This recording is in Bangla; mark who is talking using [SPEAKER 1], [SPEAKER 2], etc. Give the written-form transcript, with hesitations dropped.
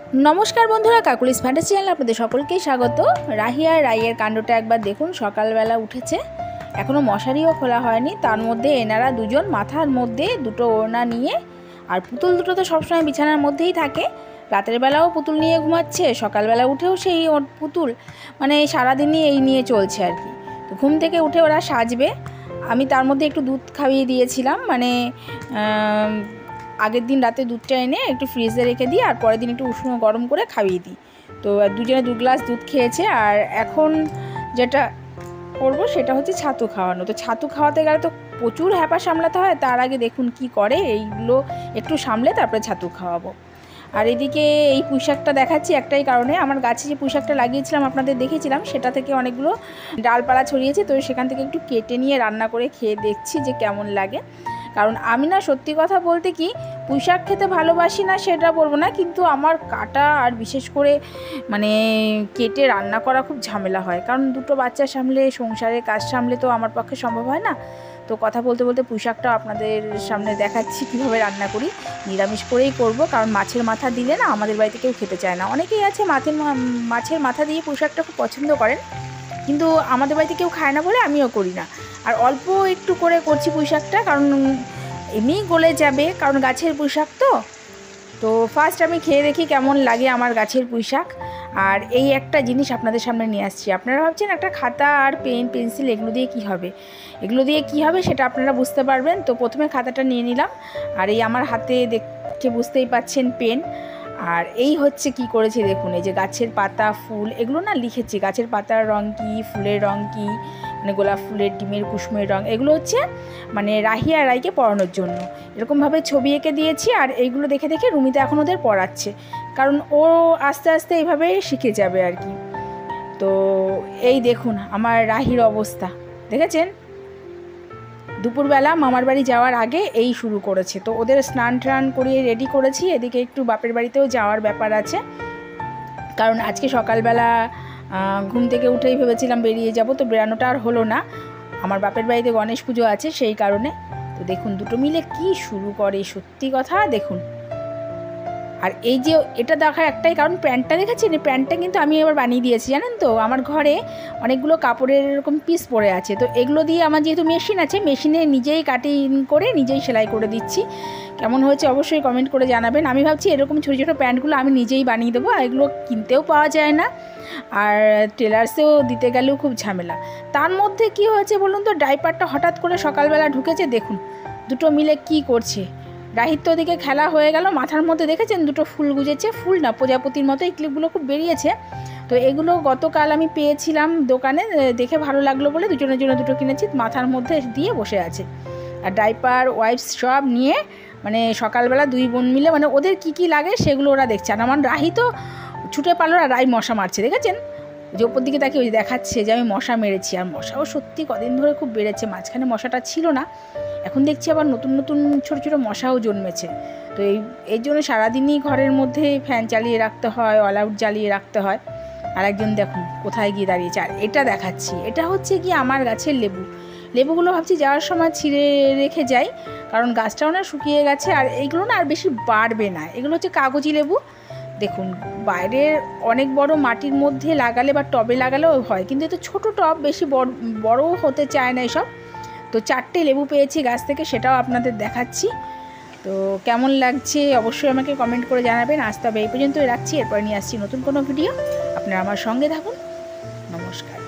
[SPEAKER 1] नमस्कार बंधुरा काकुलिस फैंटासि चैनल आपनादेर सकलके स्वागत। राही आर राइयेर कांडटा एकबार देखुन। सकालबेला उठेছে, एखोनो मशारिও खोला हয়নি, तार मধ্যে एनारा दुजन माथार मধ্যে दुटो ओढ़ना निये और पुतुल दुटो तो सब समय बिछानार मধ্যেই থাকে। रातेर बेलाओ पुतुल निये घुमाচ্ছে, सकालबेला उठेও সেই पुतुल, মানে সারাদিনই এই নিয়ে চলছে আর কি। তো ঘুম থেকে উঠে ওরা সাজবে, আমি তার মধ্যে একটু দুধ খাইয়ে দিয়েছিলাম, মানে আগের দিন রাতে দুধটা এনে একটু ফ্রিজে রেখে দিই আর পরের দিন একটু উষ্ণ গরম করে খাইয়ে দিই। তো দুজনে 2 গ্লাস দুধ খেয়েছে। আর এখন যেটা করবো সেটা হচ্ছে ছাতু খাওয়ানো। তো ছাতু খাওয়াতে গেলে তো প্রচুর হ্যাপা সামলাতে হয়, তার আগে দেখুন কি করে, এইগুলো একটু সামলে তারপরে ছাতু খাওয়াবো। আর এদিকে এই পুঁইশাকটা দেখাচ্ছি একটাই কারণে, আমার গাছে যে পুঁইশাকটা লাগিয়েছিলাম আপনাদের দেখেছিলাম, সেটা থেকে অনেকগুলো ডালপালা ছড়িয়েছে। তো সেখান থেকে একটু কেটে নিয়ে রান্না করে খেয়ে দেখছি যে কেমন লাগে। কারণ আমি না সত্যি কথা বলতে কি, পুঁইশাক খেতে ভালোবাসি না সেটা বলবো না, কিন্তু আমার কাটা আর বিশেষ করে মানে কেটে রান্না করা খুব ঝামেলা হয়। কারণ দুটো বাচ্চা সামলে, সংসারের কাজ সামলে তো আমার পক্ষে সম্ভব হয় না। তো কথা বলতে বলতে পুঁইশাকটা আপনাদের সামনে দেখাচ্ছি কীভাবে রান্না করি। নিরামিষ করেই করব, কারণ মাছের মাথা দিলে না আমাদের বাড়িতে কেউ খেতে চায় না। অনেকেই আছে মাছের মাথা দিয়ে পুঁইশাকটা খুব পছন্দ করেন, কিন্তু আমাদের বাড়িতে কেউ খায় না বলে আমিও করি না। আর অল্প একটু করে করছি পুঁইশাকটা, কারণ এমনিই গলে যাবে, কারণ গাছের পুঁইশাক তো ফার্স্ট আমি খেয়ে দেখি কেমন লাগে আমার গাছের পুঁইশাক। আর এই একটা জিনিস আপনাদের সামনে নিয়ে আসছি। আপনারা ভাবছেন একটা খাতা আর পেন পেন্সিল এগুলো দিয়ে কী হবে সেটা আপনারা বুঝতে পারবেন। তো প্রথমে খাতাটা নিয়ে নিলাম, আর এই আমার হাতে দেখে বুঝতেই পাচ্ছেন পেন। আর এই হচ্ছে কি করেছি দেখুন, এই যে গাছের পাতা ফুল এগুলো না লিখেছি, গাছের পাতার রং কী, ফুলের রং কী, মানে গোলাপ ফুলের, ডিমের কুসুমের রং, এগুলো হচ্ছে মানে রাহি আর রাইকে পড়ানোর জন্য এরকমভাবে ছবি এঁকে দিয়েছি। আর এইগুলো দেখে দেখে রুমিতে এখন ওদের পড়াচ্ছে, কারণ ও আস্তে আস্তে এইভাবেই শিখে যাবে আর কি। তো এই দেখুন আমার রাহির অবস্থা দেখেছেন, দুপুরবেলা মামার বাড়ি যাওয়ার আগে এই শুরু করেছে। তো ওদের স্নান টান করিয়ে রেডি করেছি, এদিকে একটু বাপের বাড়িতেও যাওয়ার ব্যাপার আছে, কারণ আজকে সকালবেলা ঘুম থেকে উঠেই ভেবেছিলাম বেরিয়ে যাব, তো বেরানোটা আর হলো না। আমার বাপের বাড়িতে গণেশ পুজো আছে সেই কারণে। তো দেখুন দুটো মিলে কি শুরু করে, সত্যি কথা দেখুন। আর এই যে এটা দেখার একটাই কারণ, প্যান্টটা দেখেছেন, এই প্যান্টটা কিন্তু আমি এবার বানিয়ে দিয়েছি জানেন তো। আমার ঘরে অনেকগুলো কাপড়ের এরকম পিস পড়ে আছে, তো এগুলো দিয়ে আমার যেহেতু মেশিন আছে, মেশিনে নিজেই কাটিং করে নিজেই সেলাই করে দিচ্ছি। কেমন হয়েছে অবশ্যই কমেন্ট করে জানাবেন। আমি ভাবছি এরকম ছোটো ছোটো প্যান্টগুলো আমি নিজেই বানিয়ে দেবো, আর এগুলো কিনতেও পাওয়া যায় না, আর টেলার্সেও দিতে গেলেও খুব ঝামেলা। তার মধ্যে কি হয়েছে বলুন তো, ডাইপারটা হঠাৎ করে সকালবেলা ঢুকেছে, দেখুন দুটো মিলে কি করছে। রাহিত তো ওদিকে খেলা হয়ে গেল, মাথার মধ্যে দেখেছেন দুটো ফুল গুজেছে, ফুল না প্রজাপতির মতো, এই ক্লিপগুলো খুব বেরিয়েছে। তো এগুলো গতকাল আমি পেয়েছিলাম দোকানে, দেখে ভালো লাগলো বলে দুজনের জন্য দুটো কিনেছি, মাথার মধ্যে দিয়ে বসে আছে। আর ডাইপার ওয়াইপস সব নিয়ে মানে সকালবেলা দুই বোন মিলে মানে ওদের কি লাগে সেগুলো ওরা দেখছে। আর আমার রাহি তো ছুটে পারলো, আর রাই মশা মারছে দেখেছেন, যে ওপর দিকে তাকে ওই দেখাচ্ছে যে আমি মশা মেরেছি। আর মশাও সত্যি কদিন ধরে খুব বেড়েছে, মাঝখানে মশাটা ছিল না, এখন দেখছি আবার নতুন নতুন ছোটো ছোটো মশাও জন্মেছে। তো এই জন্য সারাদিনই ঘরের মধ্যে ফ্যান চালিয়ে রাখতে হয়, অল আউট জ্বালিয়ে রাখতে হয়। আর একজন দেখুন কোথায় গিয়ে দাঁড়িয়েছে। আর এটা দেখাচ্ছি, এটা হচ্ছে কি আমার গাছের লেবুগুলো ভাবছি যাওয়ার সময় ছিঁড়ে রেখে যাই, কারণ গাছটাও না শুকিয়ে গেছে। আর এইগুলো না আর বেশি বাড়বে না, এগুলো হচ্ছে কাগজি লেবু। দেখুন বাইরের অনেক বড় মাটির মধ্যে লাগালে বা টবে লাগালেও হয়, কিন্তু এত ছোটো টব, বেশি বড়ও হতে চায় না এসব। তো 4টে লেবু পেয়েছি গাছ থেকে, সেটাও আপনাদের দেখাচ্ছি। তো কেমন লাগছে অবশ্যই আমাকে কমেন্ট করে জানাবেন। আজ তবে এই পর্যন্তই রাখছি, এরপর নিয়ে আসছি নতুন কোনো ভিডিও। আপনারা আমার সঙ্গে থাকুন। নমস্কার।